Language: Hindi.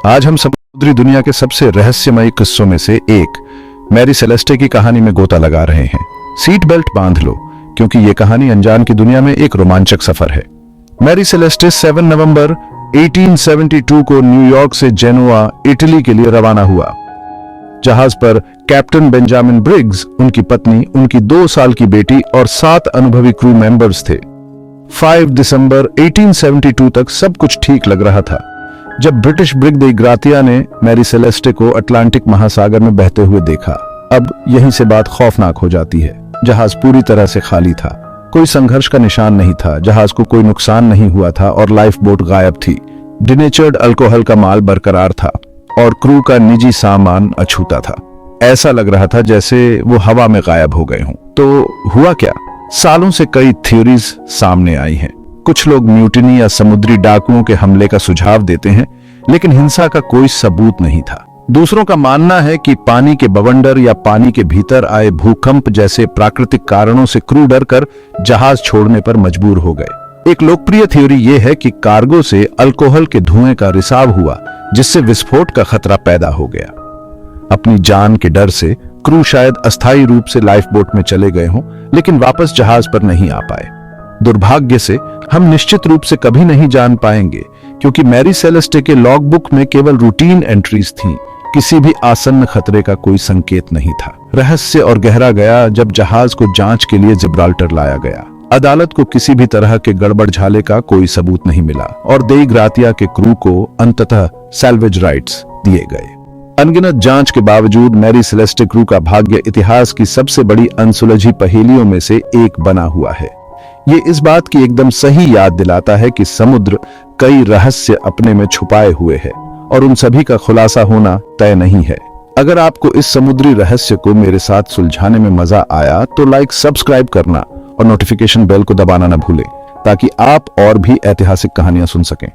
आज हम समुद्री दुनिया के सबसे रहस्यमयी किस्सों में से एक मैरी सेलेस्टे की कहानी में गोता लगा रहे हैं। सीट बेल्ट बांध लो, क्योंकि ये कहानी अनजान की दुनिया में एक रोमांचक सफर है। मैरी सेलेस्टे 7 नवंबर 1872 को न्यूयॉर्क से जेनोआ, इटली के लिए रवाना हुआ। जहाज पर कैप्टन बेंजामिन ब्रिग्स, उनकी पत्नी, उनकी 2 साल की बेटी और 7 अनुभवी क्रू मेंबर्स थे। 5 दिसंबर 1872 तक सब कुछ ठीक लग रहा था, जब ब्रिटिश ब्रिग दी ग्रातिया ने मैरी सेलेस्टे को अटलांटिक महासागर में बहते हुए देखा। अब यहीं से बात खौफनाक हो जाती है। जहाज पूरी तरह से खाली था, कोई संघर्ष का निशान नहीं था, जहाज को कोई नुकसान नहीं हुआ था और लाइफ बोट गायब थी। डिनेचर्ड अल्कोहल का माल बरकरार था और क्रू का निजी सामान अछूता था। ऐसा लग रहा था जैसे वो हवा में गायब हो गए हों। तो हुआ क्या? सालों से कई थ्योरीज सामने आई हैं। कुछ लोग म्यूटिनी या समुद्री डाकुओं के हमले का सुझाव देते हैं, लेकिन हिंसा का कोई सबूत नहीं था। दूसरों का मानना है कि पानी के बवंडर या पानी के भीतर आए भूकंप जैसे प्राकृतिक कारणों से क्रू डरकर जहाज छोड़ने पर मजबूर हो गए। एक लोकप्रिय थ्योरी यह है कि कार्गो से अल्कोहल के धुएं का रिसाव हुआ, जिससे विस्फोट का खतरा पैदा हो गया। अपनी जान के डर से क्रू शायद अस्थायी रूप से लाइफ बोट में चले गए हों, लेकिन वापस जहाज पर नहीं आ पाए। दुर्भाग्य से हम निश्चित रूप से कभी नहीं जान पाएंगे, क्योंकि मैरी सेलेस्टे के लॉग बुक में केवल रूटीन एंट्रीज थीं। किसी भी आसन्न खतरे का कोई संकेत नहीं था। रहस्य और गहरा गया जब जहाज को जांच के लिए जिब्राल्टर लाया गया। अदालत को किसी भी तरह के गड़बड़ झाले का कोई सबूत नहीं मिला और देई ग्रातिया के क्रू को अंततः सैल्वेज राइट्स दिए गए। अनगिनत जांच के बावजूद मैरी सेलेस्टे क्रू का भाग्य इतिहास की सबसे बड़ी अनसुलझी पहेलियों में से एक बना हुआ है। ये इस बात की एकदम सही याद दिलाता है कि समुद्र कई रहस्य अपने में छुपाए हुए है और उन सभी का खुलासा होना तय नहीं है। अगर आपको इस समुद्री रहस्य को मेरे साथ सुलझाने में मजा आया तो लाइक, सब्सक्राइब करना और नोटिफिकेशन बेल को दबाना न भूलें, ताकि आप और भी ऐतिहासिक कहानियां सुन सकें।